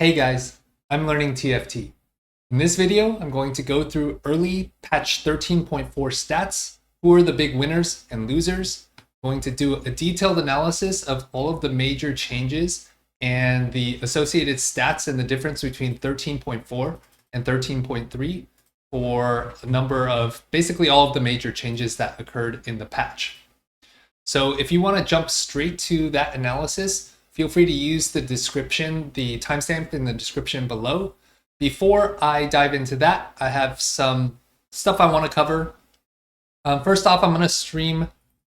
Hey guys, I'm learning TFT. In this video, I'm going to go through early patch 13.4 stats, who are the big winners and losers. I'm going to do a detailed analysis of all of the major changes and the associated stats and the difference between 13.4 and 13.3 for a number of basically all of the major changes that occurred in the patch. So if you want to jump straight to that analysis, feel free to use the description, the timestamp in the description below. Before I dive into that, I have some stuff I want to cover. First off, I'm going to stream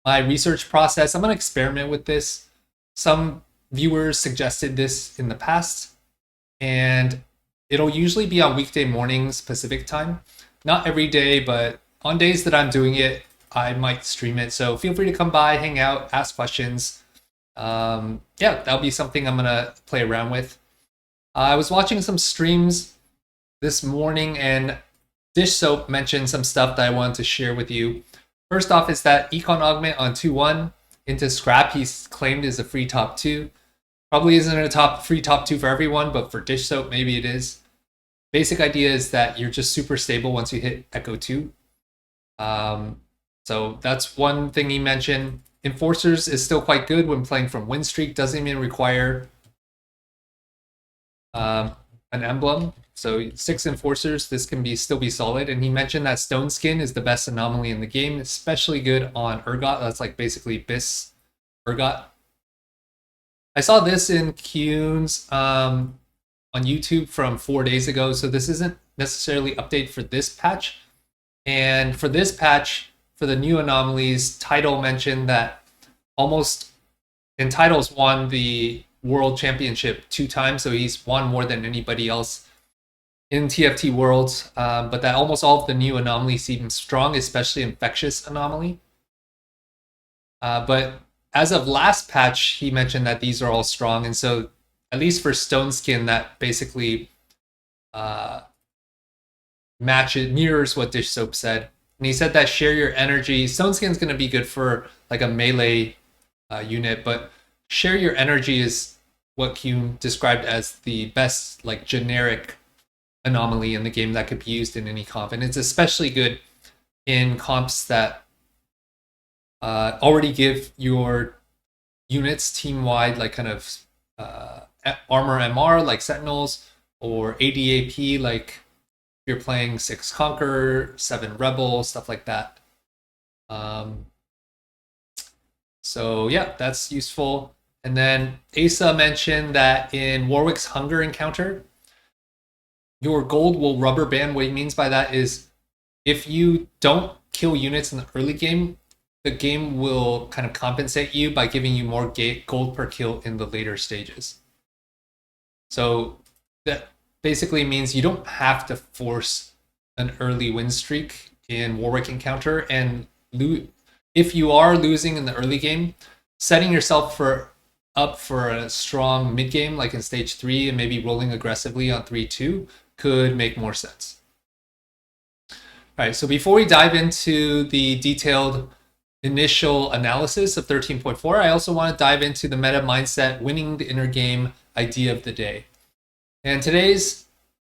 my research process. I'm going to experiment with this. Some viewers suggested this in the past, and it'll usually be on weekday mornings Pacific time. Not every day, but on days that I'm doing it, I might stream it. So feel free to come by, hang out, ask questions. Yeah, that'll be something I'm gonna play around with. I was watching some streams this morning, and Dish Soap mentioned some stuff that I wanted to share with you. First off is that Econ Augment on 2.1 into Scrap he's claimed is a free top 2. Probably isn't a free top 2 for everyone, but for Dish Soap maybe it is. Basic idea is that you're just super stable once you hit Echo 2. So that's one thing he mentioned. Enforcers is still quite good when playing from Win Streak. Doesn't even require an emblem. So 6 Enforcers, this can still be solid. And he mentioned that Stone Skin is the best anomaly in the game, especially good on Urgot. That's like basically Bis Urgot. I saw this in Kuhn's on YouTube from 4 days ago. So this isn't necessarily update for this patch. And for this patch, for the new anomalies, Tidal mentioned that Tidal's won the World Championship 2 times, so he's won more than anybody else in TFT Worlds, but that almost all of the new anomalies seem strong, especially Infectious Anomaly. But as of last patch, he mentioned that these are all strong, and so at least for Stone Skin, that basically mirrors what Dish Soap said. And he said that share your energy. Stone Skin's going to be good for like a melee unit, but share your energy is what Kuhn described as the best like generic anomaly in the game that could be used in any comp. And it's especially good in comps that already give your units team-wide like kind of armor MR like Sentinels, or ADAP like you're playing 6 Conqueror, 7 Rebel, stuff like that. So yeah, that's useful. And then Asa mentioned that in Warwick's Hunger encounter, your gold will rubber band. What he means by that is if you don't kill units in the early game, the game will kind of compensate you by giving you more gold per kill in the later stages. So that basically means you don't have to force an early win streak in Warwick encounter, and if you are losing in the early game, setting yourself up for a strong mid game like in stage 3 and maybe rolling aggressively on 3-2 could make more sense. All right, so before we dive into the detailed initial analysis of 13.4, I also want to dive into the meta mindset winning the inner game idea of the day. And today's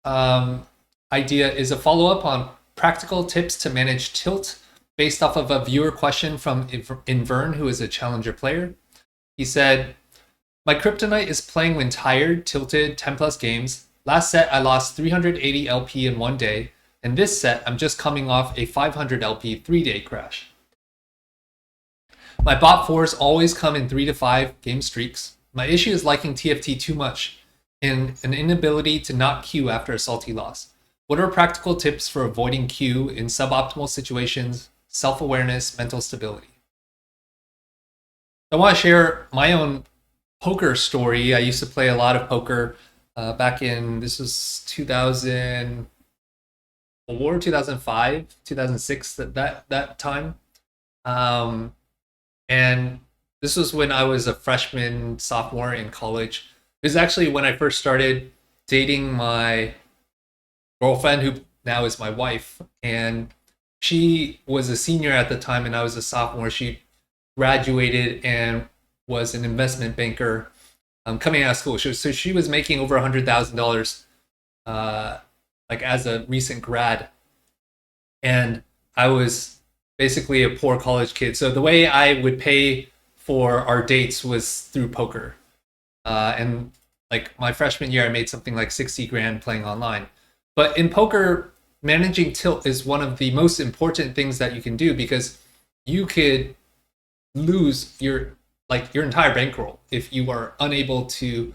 idea is a follow-up on practical tips to manage tilt based off of a viewer question from Invern, who is a challenger player. He said, my kryptonite is playing when tired, tilted, 10 plus games. Last set, I lost 380 LP in 1 day. And this set, I'm just coming off a 500 LP 3-day crash. My bot 4s always come in 3 to 5 game streaks. My issue is liking TFT too much and an inability to not queue after a salty loss. What are practical tips for avoiding queue in suboptimal situations, self-awareness, mental stability? I want to share my own poker story. I used to play a lot of poker back in, this was 2004, 2005, 2006, that time. And this was when I was a freshman, sophomore in college. It was actually when I first started dating my girlfriend, who now is my wife. And she was a senior at the time and I was a sophomore. She graduated and was an investment banker coming out of school. So she was making over $100,000 like as a recent grad, and I was basically a poor college kid. So the way I would pay for our dates was through poker. And like my freshman year, I made something like 60 grand playing online. But in poker, managing tilt is one of the most important things that you can do, because you could lose your entire bankroll if you are unable to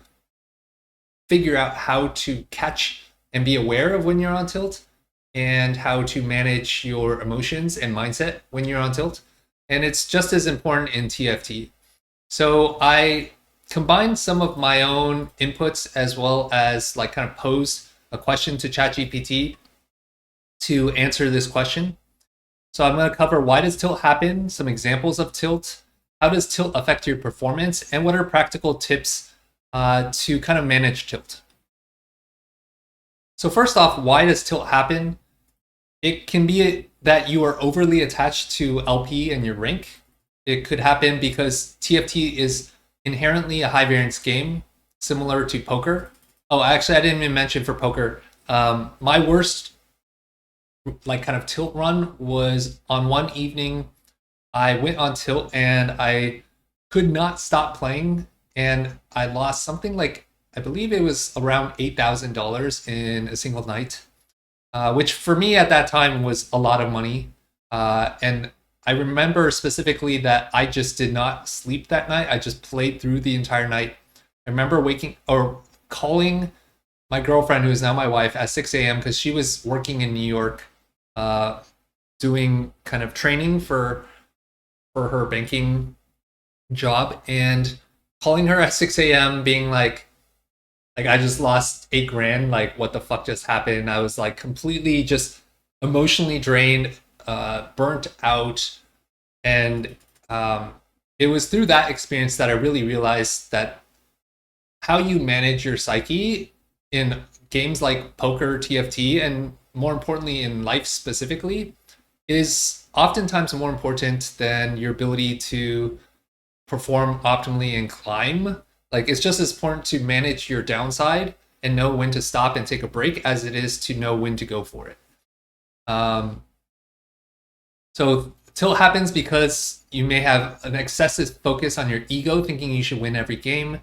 figure out how to catch and be aware of when you're on tilt, and how to manage your emotions and mindset when you're on tilt. And it's just as important in TFT. So I combined some of my own inputs, as well as like kind of pose a question to ChatGPT to answer this question. So I'm going to cover, why does tilt happen, some examples of tilt, how does tilt affect your performance, and what are practical tips to kind of manage tilt. So first off, why does tilt happen? It can be that you are overly attached to LP and your rank. It could happen because TFT is inherently a high variance game, similar to poker. Oh, actually, I didn't even mention for poker. My worst like kind of tilt run was on one evening. I went on tilt and I could not stop playing, and I lost something like, I believe it was around $8,000 in a single night, which for me at that time was a lot of money. And I remember specifically that I just did not sleep that night. I just played through the entire night. I remember waking or calling my girlfriend, who is now my wife, at 6 a.m. because she was working in New York, doing kind of training for her banking job, and calling her at 6 a.m. being like I just lost 8 grand. Like, what the fuck just happened? I was like completely just emotionally drained, burnt out. And it was through that experience that I really realized that how you manage your psyche in games like poker, TFT, and more importantly in life specifically, is oftentimes more important than your ability to perform optimally and climb. Like, it's just as important to manage your downside and know when to stop and take a break as it is to know when to go for it. So tilt happens because you may have an excessive focus on your ego, thinking you should win every game.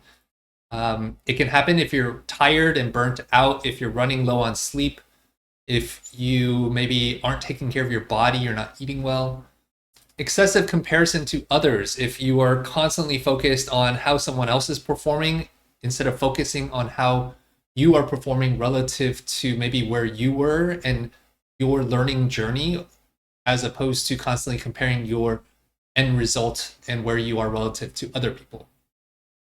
It can happen if you're tired and burnt out, if you're running low on sleep, if you maybe aren't taking care of your body, you're not eating well. Excessive comparison to others, if you are constantly focused on how someone else is performing instead of focusing on how you are performing relative to maybe where you were and your learning journey, as opposed to constantly comparing your end result and where you are relative to other people.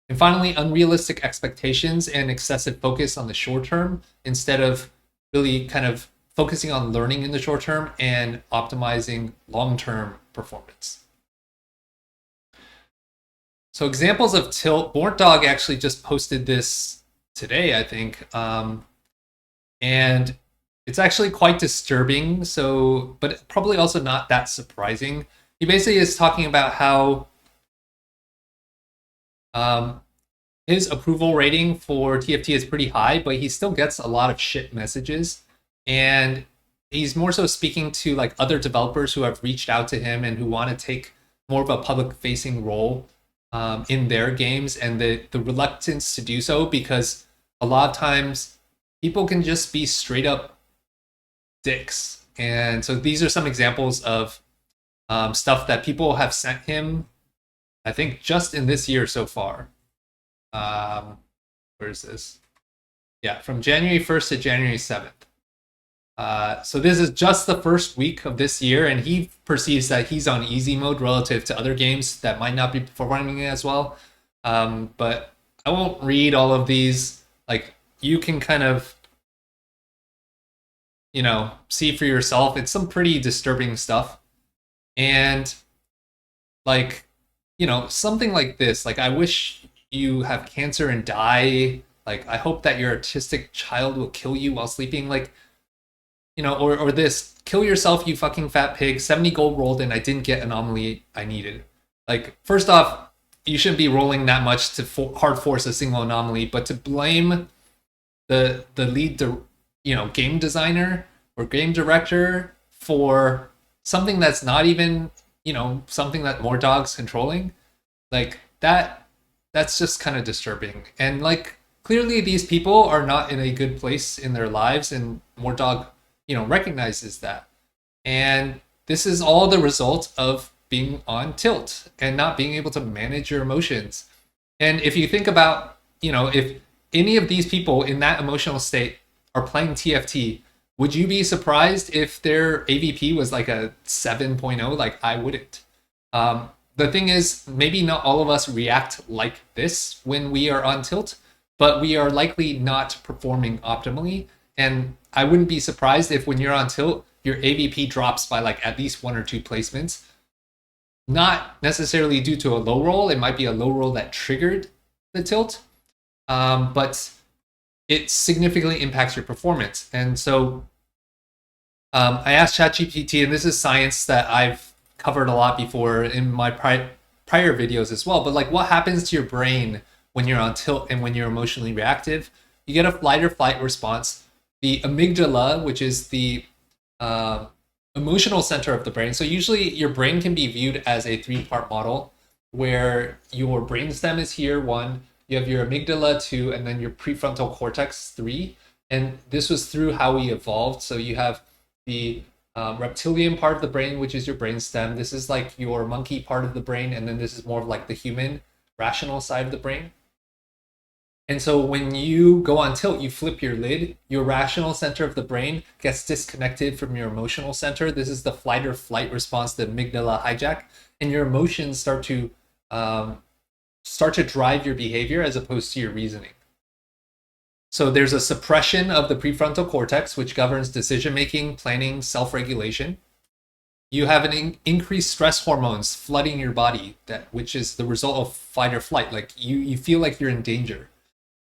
And finally, unrealistic expectations and excessive focus on the short term instead of really kind of focusing on learning in the short term and optimizing long-term performance. So examples of tilt, Born Dog actually just posted this today, I think. And it's actually quite disturbing, so, but probably also not that surprising. He basically is talking about how his approval rating for TFT is pretty high, but he still gets a lot of shit messages. And he's more so speaking to like other developers who have reached out to him and who want to take more of a public facing role in their games, and the reluctance to do so because a lot of times people can just be straight up dicks. And so these are some examples of stuff that people have sent him, I think just in this year so far. Where is this? Yeah, from January 1st to January 7th. So this is just the first week of this year, and he perceives that he's on easy mode relative to other games that might not be performing as well. But I won't read all of these. Like, you can kind of, see for yourself. It's some pretty disturbing stuff. And like, something like this, like, I wish you have cancer and die. Like, I hope that your autistic child will kill you while sleeping. Like, or this, kill yourself, you fucking fat pig, 70 gold rolled and I didn't get anomaly I needed. Like, first off, you shouldn't be rolling that much to hard force a single anomaly, but to blame the lead, game designer or game director for something that's not even, something that Mordog's controlling, like that's just kind of disturbing. And like clearly these people are not in a good place in their lives, and Mordog, recognizes that. And this is all the result of being on tilt and not being able to manage your emotions. And if you think about, if any of these people in that emotional state are playing TFT, would you be surprised if their AVP was like a 7.0? Like, I wouldn't. The thing is, maybe not all of us react like this when we are on tilt, but we are likely not performing optimally. And I wouldn't be surprised if when you're on tilt, your AVP drops by like at least 1 or 2 placements. Not necessarily due to a low roll. It might be a low roll that triggered the tilt, but it significantly impacts your performance. And so I asked ChatGPT, and this is science that I've covered a lot before in my prior videos as well, but like what happens to your brain when you're on tilt and when you're emotionally reactive? You get a flight or flight response. The amygdala, which is the emotional center of the brain. So usually your brain can be viewed as a 3-part model where your brainstem is here, 1, you have your amygdala, 2, and then your prefrontal cortex, 3. And this was through how we evolved. So you have the reptilian part of the brain, which is your brainstem. This is like your monkey part of the brain, and then this is more of like the human rational side of the brain. And so when you go on tilt, you flip your lid, your rational center of the brain gets disconnected from your emotional center. This is the flight or flight response, the amygdala hijack, and your emotions start to drive your behavior as opposed to your reasoning. So there's a suppression of the prefrontal cortex, which governs decision-making, planning, self-regulation. You have an increased stress hormones flooding your body, which is the result of fight or flight. Like you feel like you're in danger.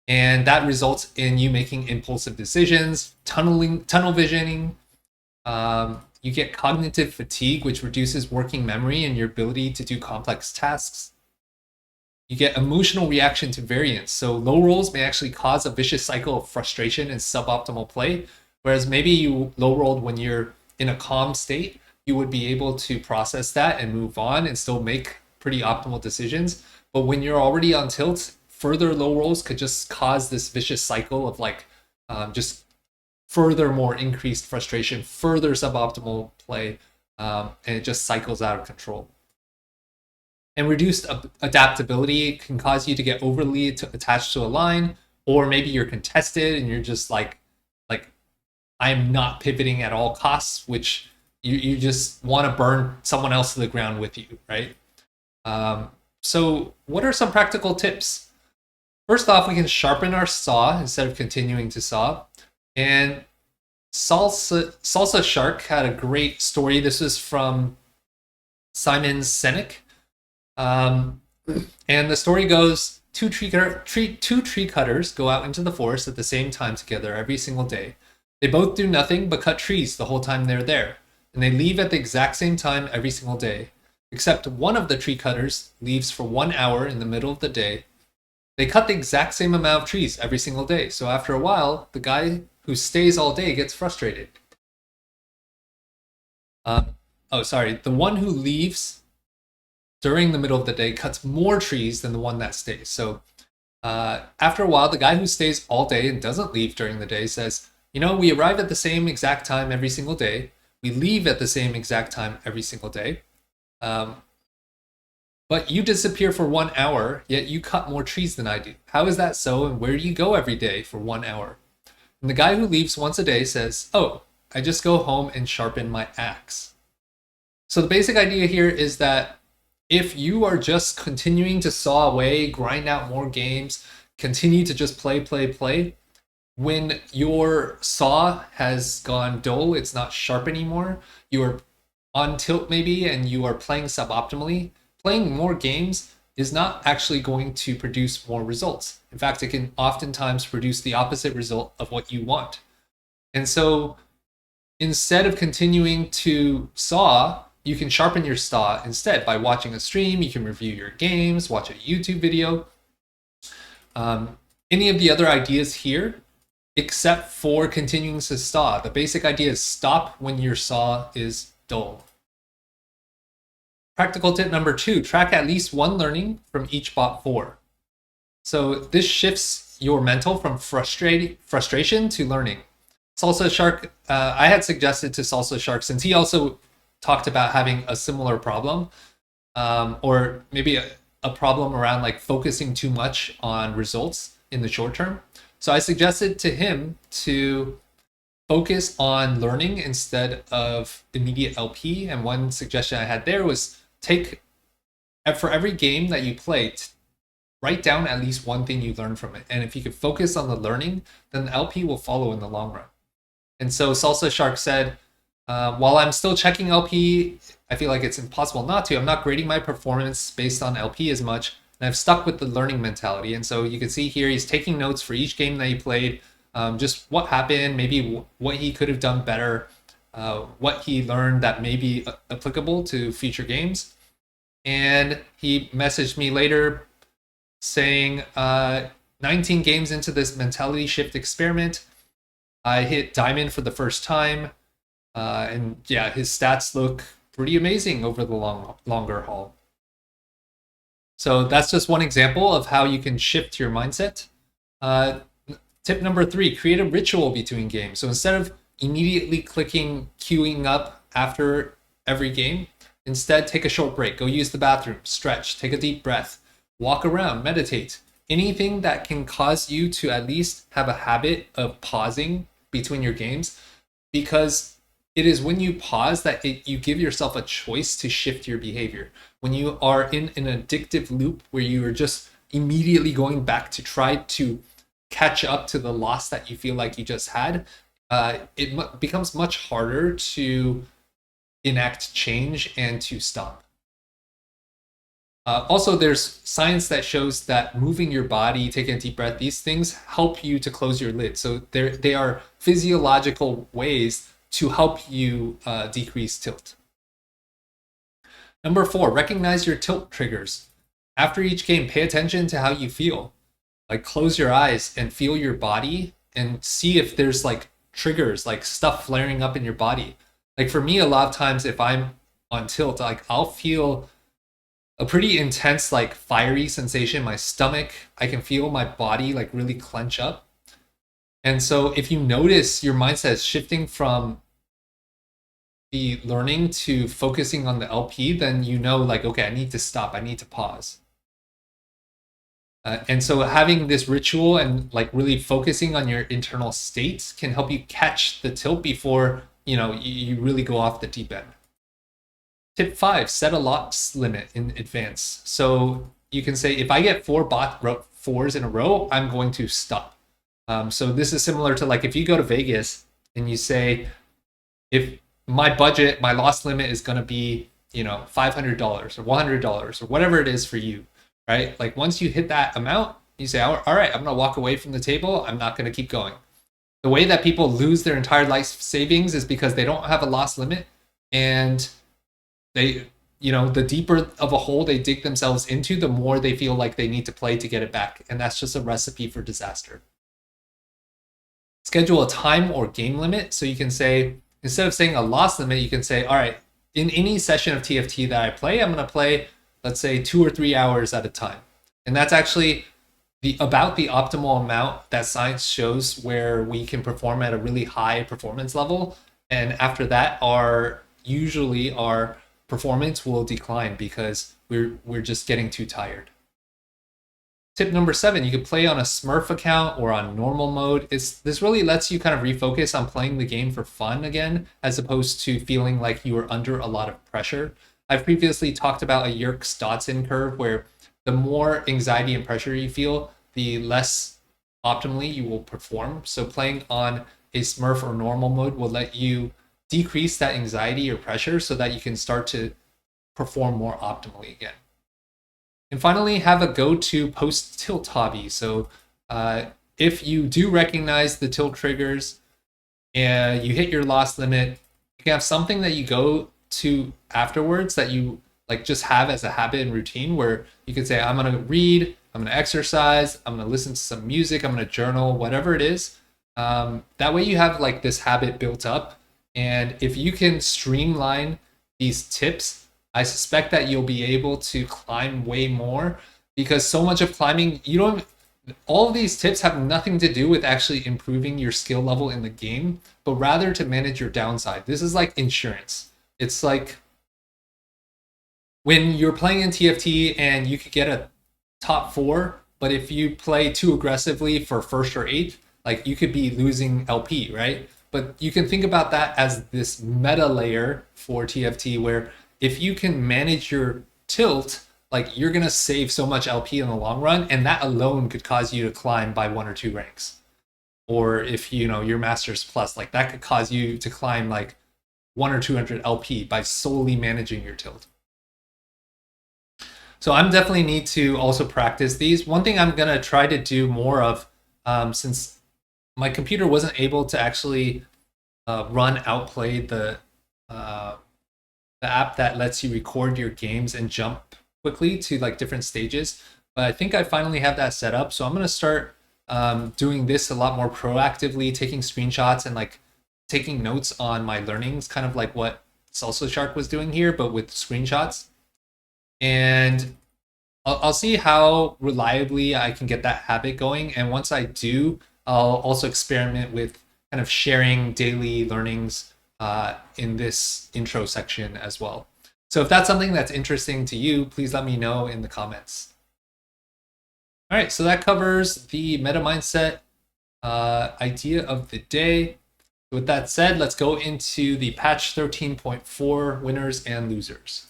And that results in you making impulsive decisions, tunnel visioning. You get cognitive fatigue, which reduces working memory and your ability to do complex tasks. You get emotional reaction to variance. So low rolls may actually cause a vicious cycle of frustration and suboptimal play, whereas maybe you low rolled when you're in a calm state, you would be able to process that and move on and still make pretty optimal decisions. But when you're already on tilt, further low rolls could just cause this vicious cycle of like just furthermore increased frustration, further suboptimal play, and it just cycles out of control. And reduced adaptability can cause you to get overly attached to a line, or maybe you're contested and you're just like I'm not pivoting at all costs, which you just want to burn someone else to the ground with you, right? So what are some practical tips? First off, we can sharpen our saw instead of continuing to saw. And Salsa Shark had a great story. This is from Simon Sinek. And the story goes, two tree cutters go out into the forest at the same time together every single day. They both do nothing but cut trees the whole time they're there. And they leave at the exact same time every single day. Except one of the tree cutters leaves for 1 hour in the middle of the day. They cut the exact same amount of trees every single day. So after a while, the guy who stays all day gets frustrated. The one who leaves during the middle of the day cuts more trees than the one that stays. So after a while, the guy who stays all day and doesn't leave during the day says, we arrive at the same exact time every single day. We leave at the same exact time every single day. But you disappear for 1 hour, yet you cut more trees than I do. How is that so, and where do you go every day for 1 hour? And the guy who leaves once a day says, I just go home and sharpen my axe. So the basic idea here is that if you are just continuing to saw away, grind out more games, continue to just play, when your saw has gone dull, it's not sharp anymore, you are on tilt maybe, and you are playing suboptimally, playing more games is not actually going to produce more results. In fact, it can oftentimes produce the opposite result of what you want. And so instead of continuing to saw, you can sharpen your style instead by watching a stream. You can review your games, watch a YouTube video. Any of the other ideas here, except for continuing to saw. The basic idea is stop when your saw is dull. Practical tip number 2, track at least one learning from each bot 4. So this shifts your mental from frustration to learning. Salsa Shark, I had suggested to Salsa Shark, since he also talked about having a similar problem, or maybe a problem around like focusing too much on results in the short term. So I suggested to him to focus on learning instead of immediate LP. And one suggestion I had there was for every game that you play, write down at least one thing you learned from it. And if you could focus on the learning, then the LP will follow in the long run. And so Salsa Shark said, while I'm still checking LP, I feel like it's impossible not to. I'm not grading my performance based on LP as much, and I've stuck with the learning mentality. And so you can see here, he's taking notes for each game that he played, just what happened, maybe what he could have done better, what he learned that may be applicable to future games. And he messaged me later saying, 19 games into this mentality shift experiment, I hit diamond for the first time. And yeah, his stats look pretty amazing over the longer haul. So that's just one example of how you can shift your mindset. Tip number 3, create a ritual between games. So instead of immediately queuing up after every game, instead take a short break, go use the bathroom, stretch, take a deep breath, walk around, meditate. Anything that can cause you to at least have a habit of pausing between your games, because it is when you pause that you give yourself a choice to shift your behavior. When you are in an addictive loop where you are just immediately going back to try to catch up to the loss that you feel like you just had, it becomes much harder to enact change and to stop. Also, there's science that shows that moving your body, taking a deep breath, these things help you to close your lid. So they are physiological ways to help you decrease tilt. Number 4, recognize your tilt triggers. After each game, pay attention to how you feel. Like close your eyes and feel your body and see if there's like triggers, like stuff flaring up in your body. Like for me, a lot of times if I'm on tilt, like I'll feel a pretty intense, like fiery sensation in my stomach. I can feel my body like really clench up. And so if you notice your mindset is shifting from the learning to focusing on the LP, then you know like, okay, I need to stop, I need to pause. And so having this ritual and like really focusing on your internal states can help you catch the tilt before you really go off the deep end. Tip 5, set a loss limit in advance. So you can say, if I get 4 bot 4s in a row, I'm going to stop. So this is similar to like if you go to Vegas and you say, if my budget, my loss limit is going to be, $500 or $100 or whatever it is for you, right? Like once you hit that amount, you say, all right, I'm going to walk away from the table. I'm not going to keep going. The way that people lose their entire life savings is because they don't have a loss limit, and they, the deeper of a hole they dig themselves into, the more they feel like they need to play to get it back. And that's just a recipe for disaster. Schedule a time or game limit. So you can say, instead of saying a loss limit, you can say, all right, in any session of TFT that I play, I'm going to play, let's say 2 or 3 hours at a time. And that's actually about the optimal amount that science shows where we can perform at a really high performance level. And after that, usually our performance will decline because we're just getting too tired. Tip number 7, you could play on a Smurf account or on normal mode. This really lets you kind of refocus on playing the game for fun again, as opposed to feeling like you are under a lot of pressure. I've previously talked about a Yerkes-Dodson curve where the more anxiety and pressure you feel, the less optimally you will perform. So playing on a Smurf or normal mode will let you decrease that anxiety or pressure so that you can start to perform more optimally again. And finally, have a go-to post-tilt hobby. So if you do recognize the tilt triggers and you hit your loss limit, you can have something that you go to afterwards that you like just have as a habit and routine, where you can say, I'm going to read, I'm going to exercise, I'm going to listen to some music, I'm going to journal, whatever it is. That way you have like this habit built up. And if you can streamline these tips, I suspect that you'll be able to climb way more, because so much of climbing, you don't, all of these tips have nothing to do with actually improving your skill level in the game, but rather to manage your downside. This is like insurance. It's like when you're playing in TFT and you could get a top 4, but if you play too aggressively for first or 8th, like you could be losing LP, right? But you can think about that as this meta layer for TFT, where if you can manage your tilt, like you're gonna save so much LP in the long run, and that alone could cause you to climb by 1 or 2 ranks. Or if you know you're Masters Plus, like that could cause you to climb like 100 or 200 LP by solely managing your tilt. So I'm definitely need to also practice these. One thing I'm gonna try to do more of, since my computer wasn't able to actually run Outplay, the app that lets you record your games and jump quickly to like different stages. But I think I finally have that set up. So I'm going to start doing this a lot more proactively, taking screenshots and like taking notes on my learnings, kind of like what Salsa Shark was doing here, but with screenshots. And I'll see how reliably I can get that habit going. And once I do, I'll also experiment with kind of sharing daily learnings in this intro section as well. So if that's something that's interesting to you, please let me know in the comments. All right, so that covers the meta mindset idea of the day. With that said, let's go into the patch 13.4 winners and losers.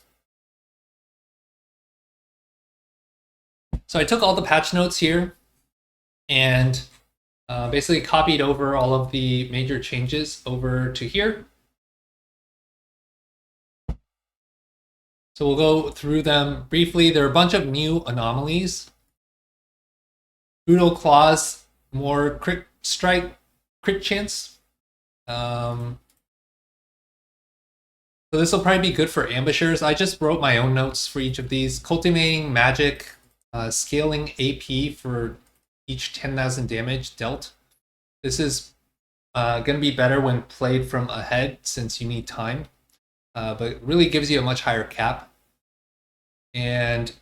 So I took all the patch notes here and basically copied over all of the major changes over to here. So we'll go through them briefly. There are a bunch of new anomalies. Brutal Claws, more crit strike, crit chance. So this will probably be good for ambushers. I just wrote my own notes for each of these. Cultivating Magic, scaling AP for each 10,000 damage dealt. This is going to be better when played from ahead since you need time, but really gives you a much higher cap. And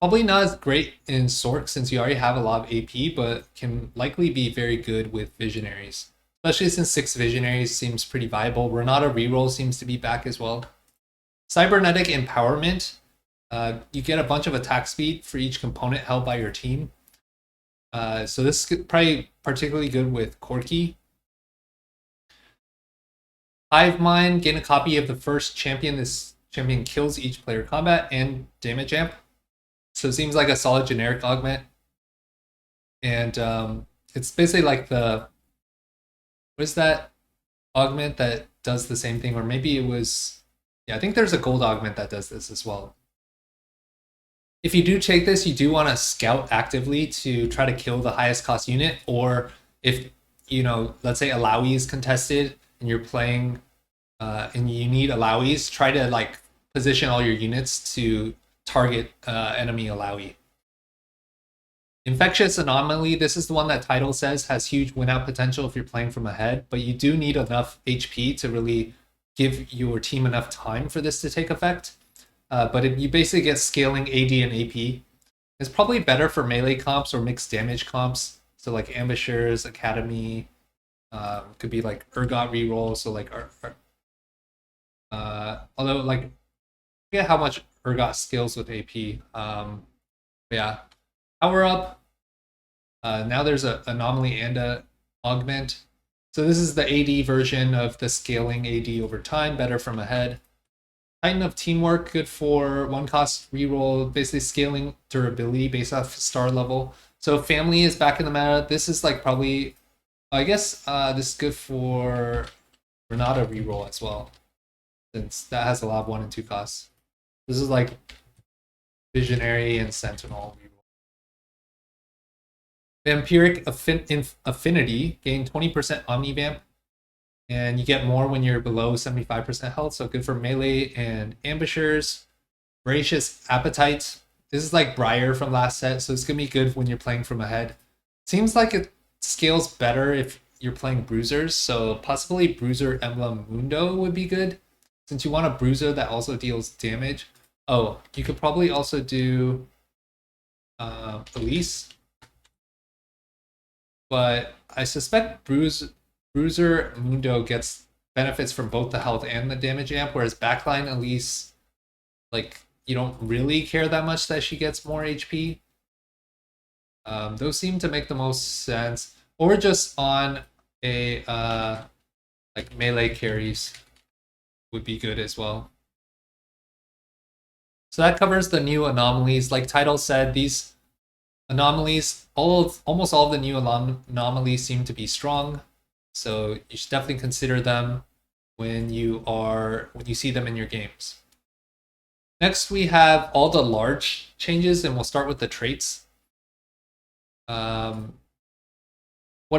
probably not as great in Sorc since you already have a lot of AP, but can likely be very good with Visionaries, especially since 6 Visionaries seems pretty viable. Renata reroll seems to be back as well. Cybernetic Empowerment, you get a bunch of attack speed for each component held by your team. So this is probably particularly good with Corki. Hive Mind, gain a copy of the first champion. This champion kills each player combat and damage amp. So it seems like a solid generic augment. And it's basically like the, what is that augment that does the same thing? Or maybe it was, yeah, I think there's a gold augment that does this as well. If you do take this, you do want to scout actively to try to kill the highest cost unit, or if, you know, let's say Alawi is contested and you're playing and you need Alawis, try to like position all your units to target enemy Alawi. Infectious Anomaly, this is the one that title says has huge win out potential if you're playing from ahead, but you do need enough HP to really give your team enough time for this to take effect. But if you basically get scaling AD and AP, it's probably better for melee comps or mixed damage comps. So like Ambushers, Academy, could be like Urgot reroll. So like, although like, I forget how much Urgot scales with AP. Yeah, power up. Now there's an anomaly and a augment. So this is the AD version of the scaling AD over time, better from ahead. Titan of Teamwork, good for 1 cost reroll, basically scaling durability based off star level. So Family is back in the meta. This is like probably, I guess this is good for Renata reroll as well, since that has a lot of 1 and 2 costs. This is like Visionary and Sentinel reroll. Vampiric Affinity, gain 20% Omnivamp and you get more when you're below 75% health, so good for melee and ambushers. Voracious Appetite. This is like Briar from last set, so it's gonna be good when you're playing from ahead. Seems like it scales better if you're playing bruisers, so possibly Bruiser Emblem Mundo would be good, since you want a bruiser that also deals damage. Oh, you could probably also do Elise, but I suspect Bruiser Mundo gets benefits from both the health and the damage amp, whereas Backline Elise, like, you don't really care that much that she gets more HP. Those seem to make the most sense. Or just on a like melee carries would be good as well. So that covers the new anomalies. Like Title said, these anomalies, almost all of the new anomalies seem to be strong. So you should definitely consider them when you see them in your games. Next, we have all the large changes, and we'll start with the traits. What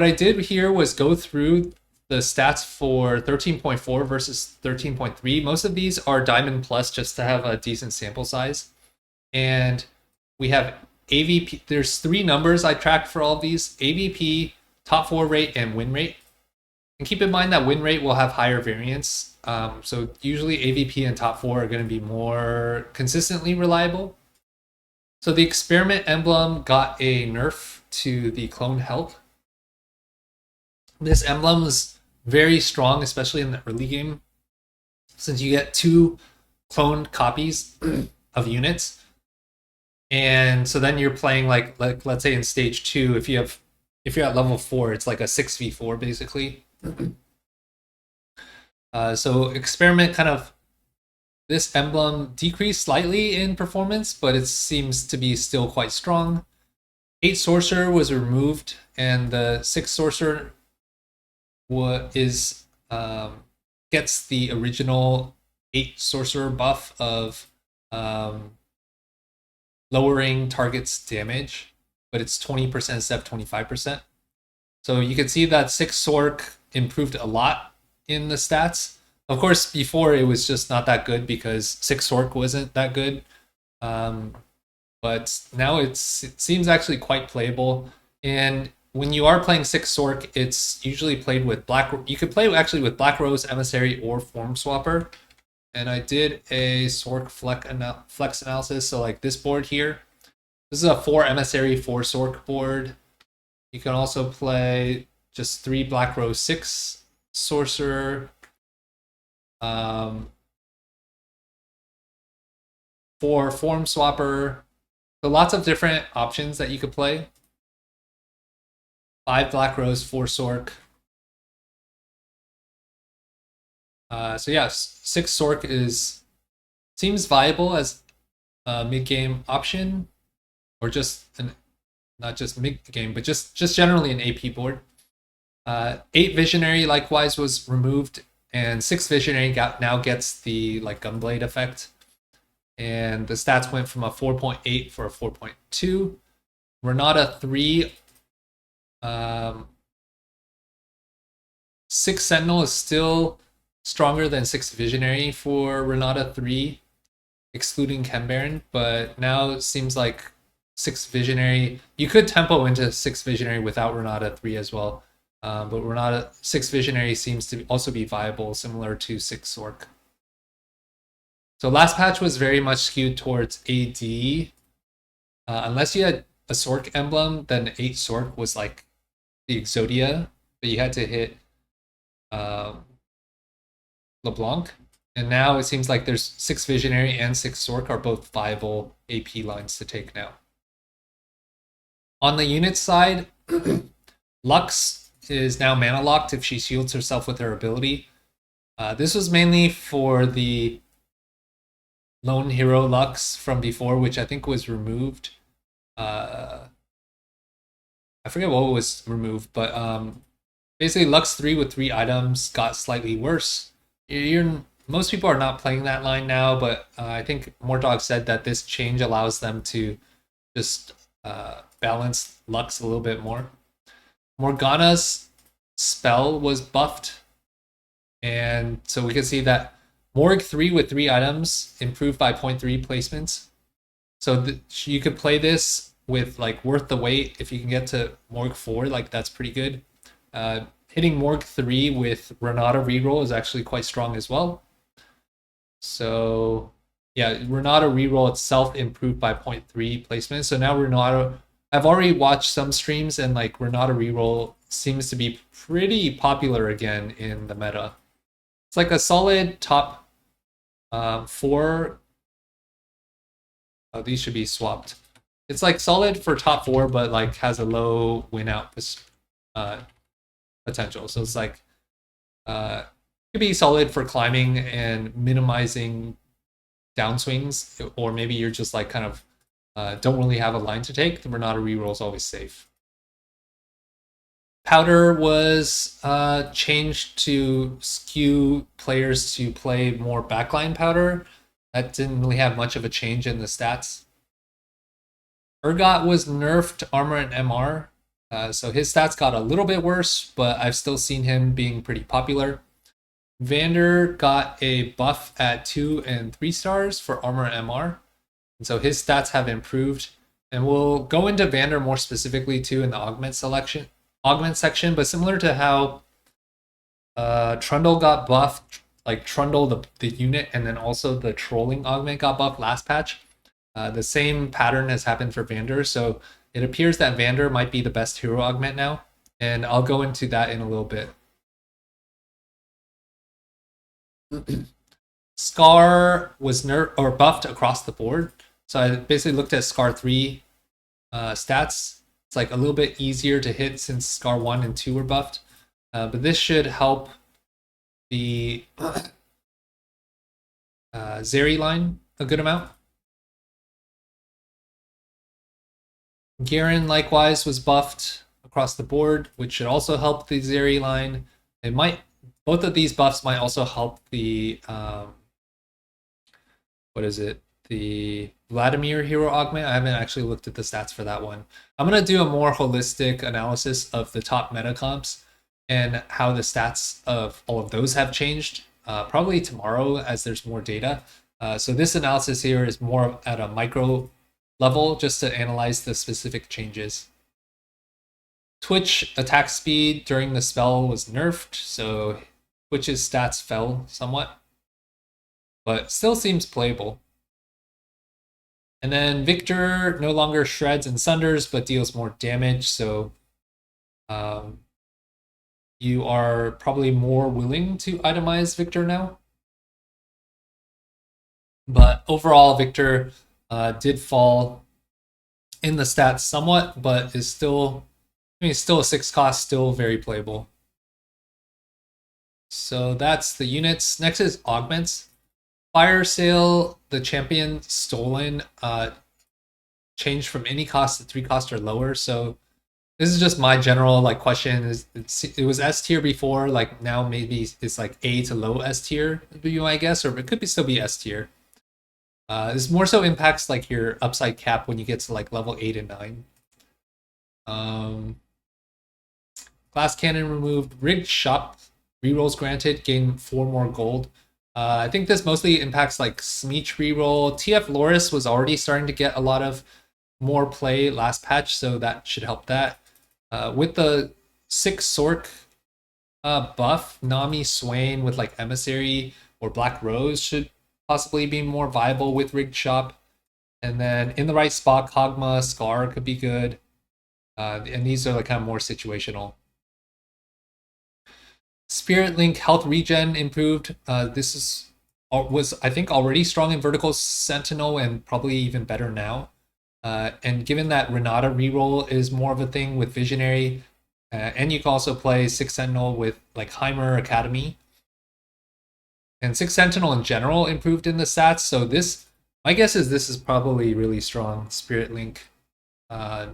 I did here was go through the stats for 13.4 versus 13.3. Most of these are Diamond Plus just to have a decent sample size. And we have AVP. There's 3 numbers I tracked for all of these: AVP, top 4 rate, and win rate. And keep in mind that win rate will have higher variance. So usually AVP and top 4 are going to be more consistently reliable. So the Experiment emblem got a nerf to the clone health. This emblem is very strong, especially in the early game, since you get 2 cloned copies of units. And so then you're playing like let's say in stage 2, if you're at level 4, it's like a 6v4 basically. So Experiment this emblem decreased slightly in performance, but it seems to be still quite strong. 8 Sorcerer was removed, and the 6 Sorcerer gets the original 8 Sorcerer buff of lowering target's damage, but it's 20% instead of 25%. So you can see that 6 Sorc improved a lot in the stats. Of course, before it was just not that good because 6 Sorc wasn't that good. But now it seems actually quite playable. And when you are playing 6 Sorc, it's usually played with you could play actually with Black Rose, Emissary, or Form Swapper. And I did a Sorc flex analysis. So like this board here, this is a 4 Emissary, 4 Sorc board. You can also play just 3 Black Rose, 6 Sorcerer, 4 Form Swapper. So lots of different options that you could play. 5 Black Rose, 4 Sorc. So yeah, 6 Sorc seems viable as a mid-game option, or just not just mid-game, but just generally an AP board. 8 Visionary likewise was removed, and 6 Visionary now gets the like Gunblade effect. And the stats went from a 4.8 for a 4.2. Renata 3. 6 Sentinel is still stronger than 6 Visionary for Renata 3, excluding Chembaron, but now it seems like 6 Visionary, you could tempo into 6 Visionary without Renata 3 as well. But Renata 6 Visionary seems to also be viable, similar to 6 Sorc. So last patch was very much skewed towards AD. Unless you had a Sorc emblem, then 8 Sorc was like the Exodia, but you had to hit LeBlanc. And now it seems like there's 6 Visionary and 6 Sorc are both viable AP lines to take now. On the unit side, Lux is now mana locked if she shields herself with her ability. This was mainly for the Lone Hero Lux from before, which I think was removed. I forget what was removed, but basically Lux 3 with 3 items got slightly worse. Most people are not playing that line now, but I think Mordog said that this change allows them to just balance Lux a little bit more. Morgana's spell was buffed And so we can see that Morg 3 with 3 items improved by 0.3 placements. So you could play this with like worth the wait. If you can get to Morg 4, like that's pretty good. Hitting Morg 3 with Renata reroll is actually quite strong as well. So yeah, Renata reroll itself improved by 0.3 placement. So now Renata, I've already watched some streams and like Renata reroll seems to be pretty popular again in the meta. It's like a solid top 4. Oh, these should be swapped. It's like solid for top 4, but like has a low win out potential. So it's like could be solid for climbing and minimizing downswings, or maybe you're just like kind of don't really have a line to take. The Renata reroll is always safe. Powder was changed to skew players to play more backline powder. That didn't really have much of a change in the stats. Urgot was nerfed armor and MR, so his stats got a little bit worse, but I've still seen him being pretty popular. Vander got a buff at 2 and 3 stars for armor and MR, and so his stats have improved. And we'll go into Vander more specifically too in the augment section, but similar to how Trundle got buffed, like Trundle the unit, and then also the trolling augment got buffed last patch. The same pattern has happened for Vander, so it appears that Vander might be the best hero augment now, and I'll go into that in a little bit. Scar was nerfed or buffed across the board, so I basically looked at Scar 3 stats. It's like a little bit easier to hit since Scar 1 and 2 were buffed, but this should help the Zeri line a good amount. Garen likewise was buffed across the board, which should also help the Zeri line. It might, both of these buffs might also help the what is it? The Vladimir hero augment. I haven't actually looked at the stats for that one. I'm gonna do a more holistic analysis of the top meta comps and how the stats of all of those have changed. Probably tomorrow as there's more data. So this analysis here is more at a micro level just to analyze the specific changes. Twitch attack speed during the spell was nerfed, so Twitch's stats fell somewhat, but still seems playable. And then Victor no longer shreds and sunders, but deals more damage, so you are probably more willing to itemize Victor now. But overall, Victor did fall in the stats somewhat, but is still, I mean, still a 6 cost, still very playable. So that's the units. Next is augments. Fire Sale, the champion stolen, changed from any cost to 3 cost or lower. So this is just my general like question. It was S tier before, like now maybe it's like A to low S tier, I guess, or it could still be S tier. This more so impacts like your upside cap when you get to like level 8 and 9. Glass Cannon removed. Rigged Shop rerolls granted, gain 4 more gold. I think this mostly impacts like Smeech reroll. TF Loris was already starting to get a lot of more play last patch, so that should help that. With the 6 Sork buff, Nami Swain with like Emissary or Black Rose should possibly be more viable with Rigged Shop. And then in the right spot, Kog'Maw, Scar could be good. And these are like kind of more situational. Spirit Link health regen improved. This was I think already strong in Vertical Sentinel and probably even better now. And given that Renata reroll is more of a thing with Visionary, and you can also play 6 Sentinel with like Heimer Academy. And 6 Sentinel in general improved in the stats, so this, my guess is this is probably really strong Spirit Link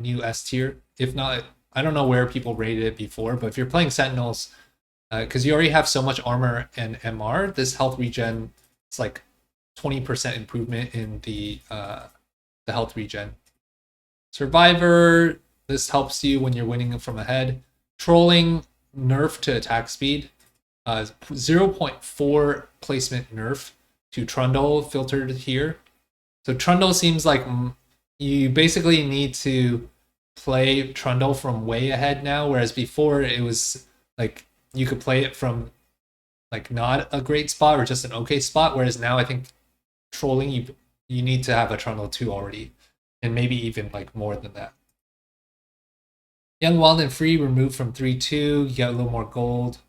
new S tier. If not, I don't know where people rated it before, but if you're playing Sentinels, because you already have so much armor and MR, this health regen is like 20% improvement in the health regen. Survivor, this helps you when you're winning from ahead. Trolling, nerf to attack speed. 0.4 placement nerf to Trundle filtered here. So Trundle seems like you basically need to play Trundle from way ahead now, whereas before it was like you could play it from like not a great spot or just an okay spot, whereas now I think trolling you need to have a Trundle 2 already, and maybe even like more than that. Young, Wild, and Free removed from 3-2. You get a little more gold.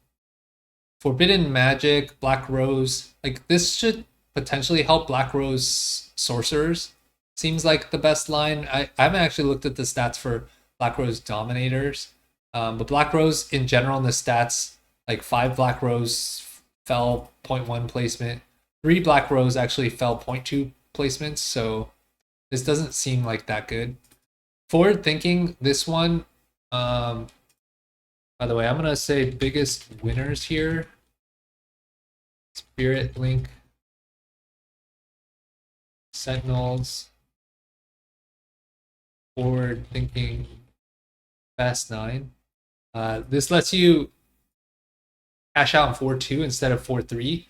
Forbidden Magic, Black Rose. Like this should potentially help Black Rose Sorcerers. Seems like the best line. I haven't actually looked at the stats for Black Rose Dominators. But Black Rose in general in the stats, like 5 Black Rose fell 0.1 placement. 3 Black Rose actually fell 0.2 placements. So this doesn't seem like that good. Forward thinking, this one, by the way, I'm going to say biggest winners here. Spirit Link, Sentinels, Forward Thinking, Fast 9. This lets you cash out in 4-2 instead of 4-3.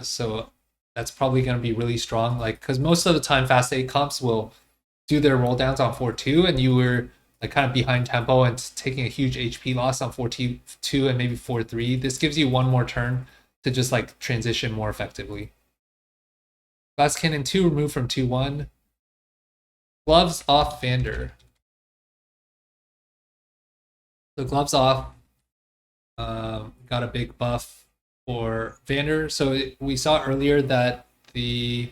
So that's probably going to be really strong. Like, because most of the time Fast 8 comps will do their roll downs on 4-2, and you were like kind of behind tempo and taking a huge HP loss on 4-2 and maybe 4-3. This gives you one more turn to just like transition more effectively. Glass Cannon 2 removed from 2-1. Gloves off Vander. The gloves off got a big buff for Vander. So we saw earlier that the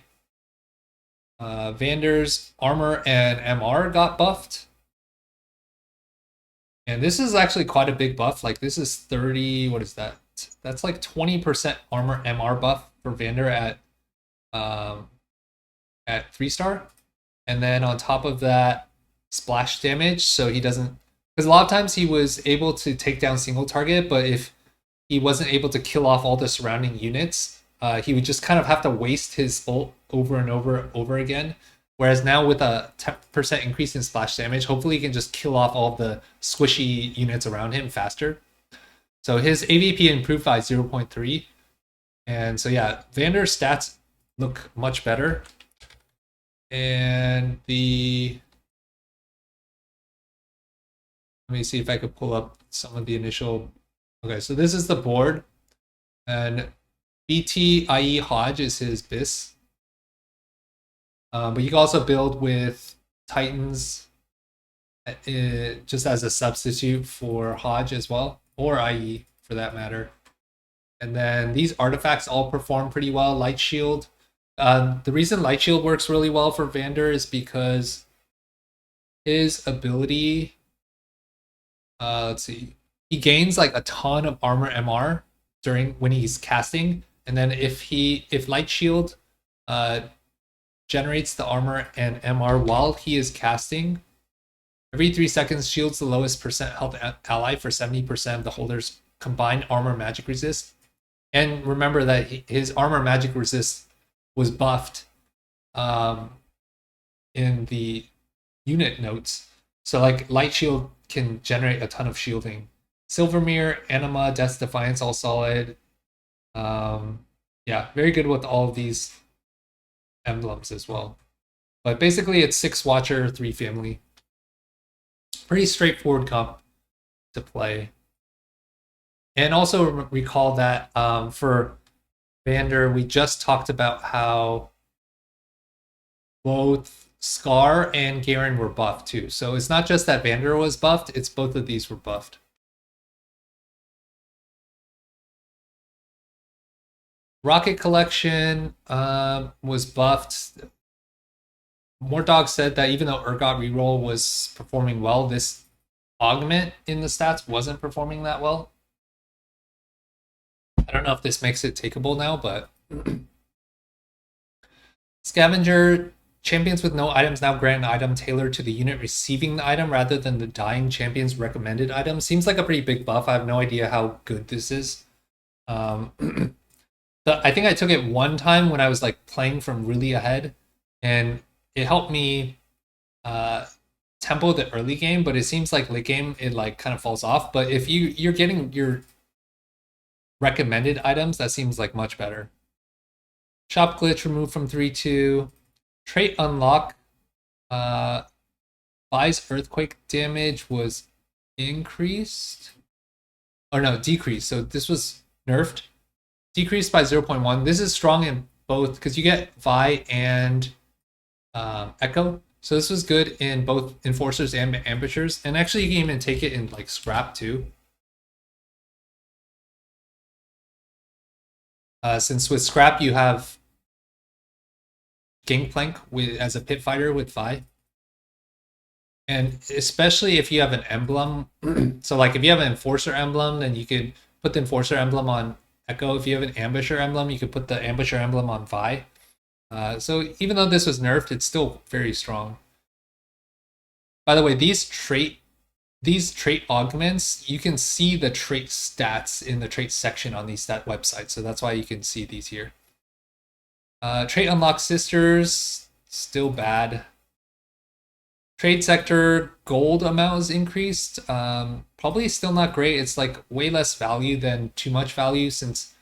Vander's armor and MR got buffed. And this is actually quite a big buff. Like this is 30, what is that? That's like 20% armor MR buff for Vander at 3-star. And then on top of that, splash damage, so he doesn't, because a lot of times he was able to take down single target, but if he wasn't able to kill off all the surrounding units, he would just kind of have to waste his ult over and over again. Whereas now with a 10% increase in splash damage, hopefully he can just kill off all of the squishy units around him faster. So his AVP improved by 0.3. And so yeah, Vander's stats look much better. And let me see if I could pull up some of the initial. Okay, so this is the board. And BT-IE Hodge is his BIS. But you can also build with Titans just as a substitute for Hodge as well, or IE for that matter. And then these artifacts all perform pretty well. Light Shield. The reason Light Shield works really well for Vander is because his ability, let's see, he gains like a ton of armor MR when he's casting, and then if Light Shield generates the armor and MR while he is casting, every 3 seconds shields the lowest percent health ally for 70% of the holder's combined armor magic resist. And remember that his armor magic resist was buffed in the unit notes. So like Light Shield can generate a ton of shielding. Silvermere, Anima, Death's Defiance, all solid. Yeah, very good with all of these emblems as well. But basically it's 6 Watcher, 3 Family. Pretty straightforward comp to play. And also recall that for Vander, we just talked about how both Scar and Garen were buffed too. So it's not just that Vander was buffed, it's both of these were buffed. Rocket Collection was buffed. Mordog said that even though Urgot Reroll was performing well, this augment in the stats wasn't performing that well. I don't know if this makes it takeable now, but Scavenger, champions with no items now grant an item tailored to the unit receiving the item rather than the dying champion's recommended item. Seems like a pretty big buff. I have no idea how good this is. I think I took it one time when I was like playing from really ahead, and it helped me tempo the early game, but it seems like late game it like kind of falls off. But if you're getting your recommended items, that seems like much better. Shop glitch removed from 3-2. Trait unlock. Buys earthquake damage was increased. Or no, decreased. So this was nerfed. Decreased by 0.1. This is strong in both because you get Vi and Echo. So this was good in both Enforcers and Ambushers. And actually, you can even take it in like Scrap too. Since with Scrap, you have Gangplank as a pit fighter with Vi. And especially if you have an emblem. So like if you have an Enforcer emblem, then you could put the Enforcer emblem on Echo. If you have an Ambusher emblem, you could put the Ambusher emblem on Vi. So even though this was nerfed, it's still very strong. By the way, these trait augments, you can see the trait stats in the trait section on these stat websites. So that's why you can see these here. Trait unlock sisters, still bad. Trade sector gold amount is increased. Probably still not great. It's like way less value than too much value, since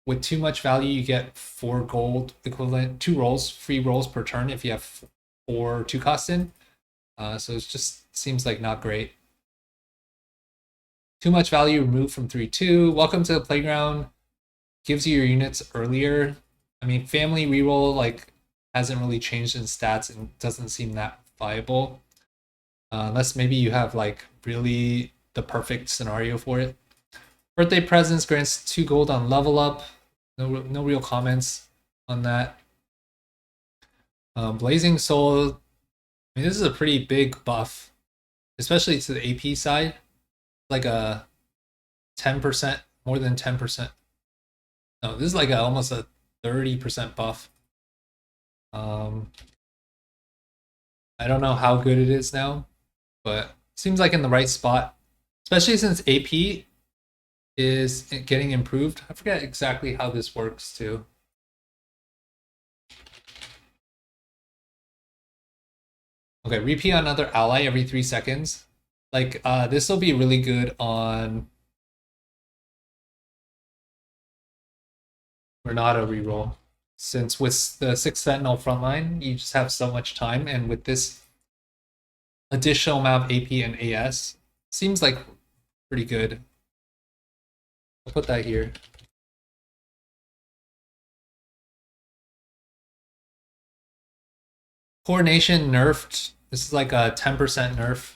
with too much value you get 4 gold equivalent, 2 rolls, free rolls per turn if you have 4 2 costs in. So it just seems like not great. Too much value removed from 3-2. Welcome to the playground. Gives you your units earlier. I mean, family reroll like hasn't really changed in stats and doesn't seem that viable. Unless maybe you have like really the perfect scenario for it. Birthday presents grants 2 gold on level up. No real comments on that. Blazing Soul. I mean, this is a pretty big buff, especially to the AP side. Like a 10%, more than 10%. No, this is like almost a 30% buff. I don't know how good it is now, but seems like in the right spot, especially since AP is getting improved. I forget exactly how this works too. Okay, repeat on another ally every 3 seconds. Like, this will be really good on Renato reroll. Since with the 6 Sentinel frontline, you just have so much time, and with this additional amount of AP and AS, seems like pretty good. I'll put that here. Coordination nerfed. This is like a 10% nerf.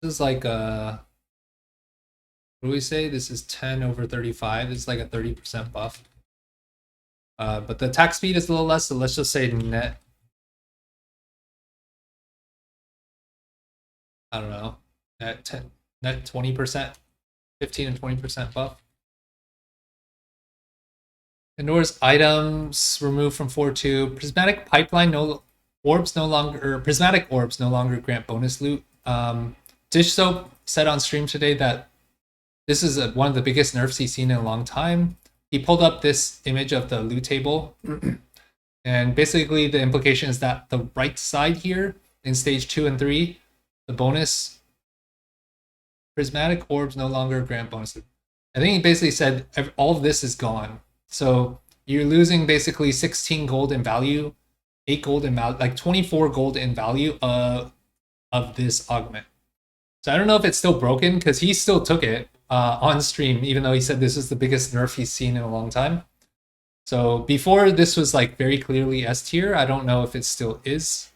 This is like a, what do we say? This is 10 over 35. It's like a 30% buff. But the attack speed is a little less, so let's just say net. I don't know. Net 20%, 15 and 20% buff. Indoors items removed from 4-2. Prismatic pipeline prismatic orbs no longer grant bonus loot. Dish Soap said on stream today that this is one of the biggest nerfs he's seen in a long time. He pulled up this image of the loot table, and basically the implication is that the right side here in stage 2 and 3, the bonus prismatic orbs no longer grant bonus loot. I think he basically said all of this is gone. So you're losing basically 16 gold in value, 8 gold in value, like 24 gold in value of this augment. So I don't know if it's still broken, because he still took it on stream, even though he said this is the biggest nerf he's seen in a long time. So before, this was like very clearly S tier. I don't know if it still is.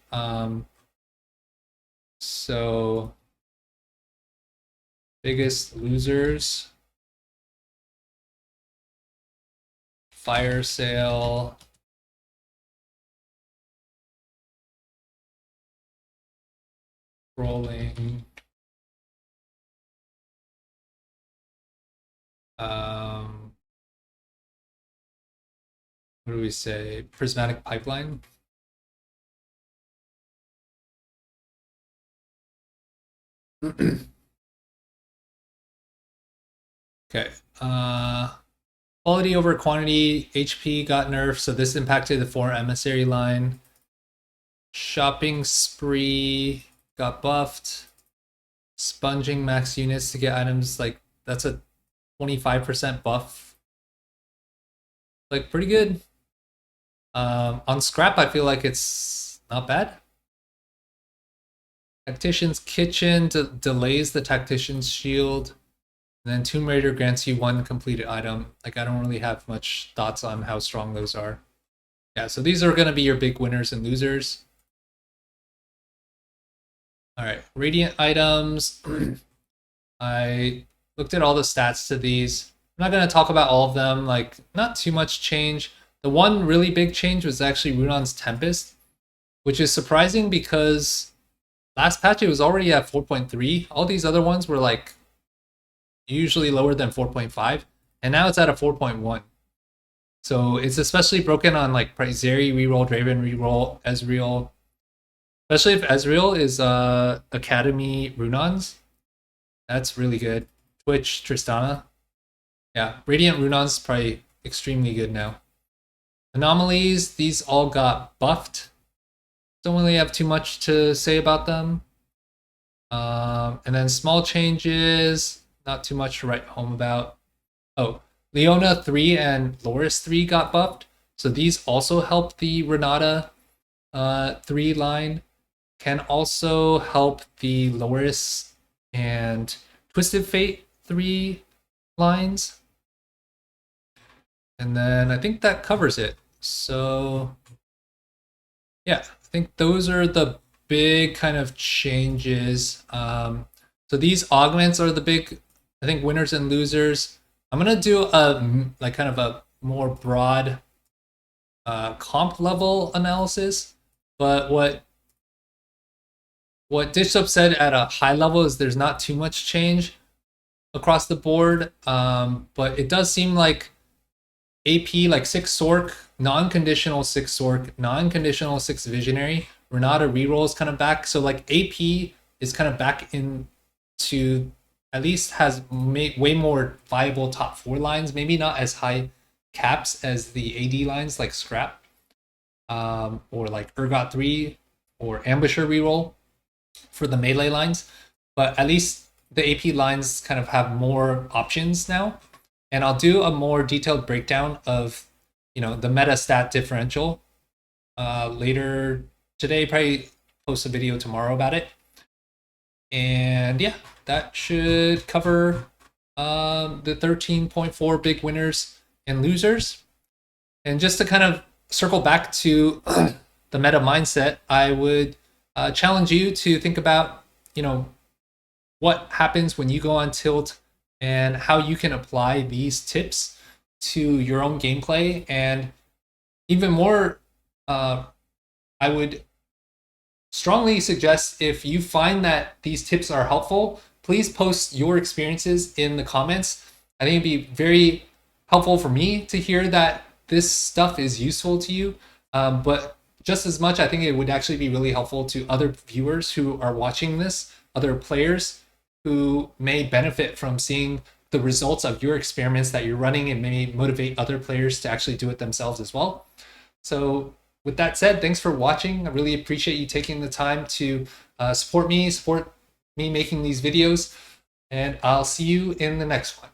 So biggest losers. Fire sale. Rolling. What do we say? Prismatic pipeline. Okay. Quality over quantity, HP got nerfed, so this impacted the 4 emissary line. Shopping spree got buffed. Sponging max units to get items, like that's a 25% buff. Like pretty good. On scrap, I feel like it's not bad. Tactician's Kitchen delays the Tactician's Shield. And then Tomb Raider grants you one completed item. Like, I don't really have much thoughts on how strong those are. Yeah, so these are going to be your big winners and losers. All right, Radiant items. I looked at all the stats to these. I'm not going to talk about all of them. Like, not too much change. The one really big change was actually Runon's Tempest, which is surprising because last patch it was already at 4.3. All these other ones were like usually lower than 4.5, and now it's at a 4.1. So it's especially broken on like Zeri reroll, Draven reroll, Ezreal. Especially if Ezreal is Academy Runons. That's really good. Twitch Tristana. Yeah, Radiant Runon's probably extremely good now. Anomalies, these all got buffed. Don't really have too much to say about them. And then small changes, not too much to write home about. Oh, Leona 3 and Loris 3 got buffed. So these also help the Renata 3 line. Can also help the Loris and Twisted Fate 3 lines. And then I think that covers it. So yeah, I think those are the big kind of changes. So these augments are the big, I think, winners and losers. I'm gonna do a like kind of a more broad comp level analysis, but what DishUp said at a high level is there's not too much change across the board, but it does seem like AP like 6 Sork, non-conditional 6 Sork, non-conditional 6 Visionary, Renata reroll is kind of back. So like AP is kind of back into, at least has way more viable top 4 lines, maybe not as high caps as the AD lines like Scrap, or like Urgot 3 or Ambusher reroll for the melee lines, but at least the AP lines kind of have more options now. And I'll do a more detailed breakdown of, you know, the meta stat differential later today. Probably post a video tomorrow about it. And yeah, that should cover the 13.4 big winners and losers. And just to kind of circle back to the meta mindset, I would challenge you to think about, you know, what happens when you go on tilt and how you can apply these tips to your own gameplay. And even more, I would strongly suggest, if you find that these tips are helpful, please post your experiences in the comments. I think it'd be very helpful for me to hear that this stuff is useful to you, but just as much, I think it would actually be really helpful to other viewers who are watching this, other players who may benefit from seeing the results of your experiments that you're running, and maybe motivate other players to actually do it themselves as well. So with that said, thanks for watching. I really appreciate you taking the time to support me making these videos, and I'll see you in the next one.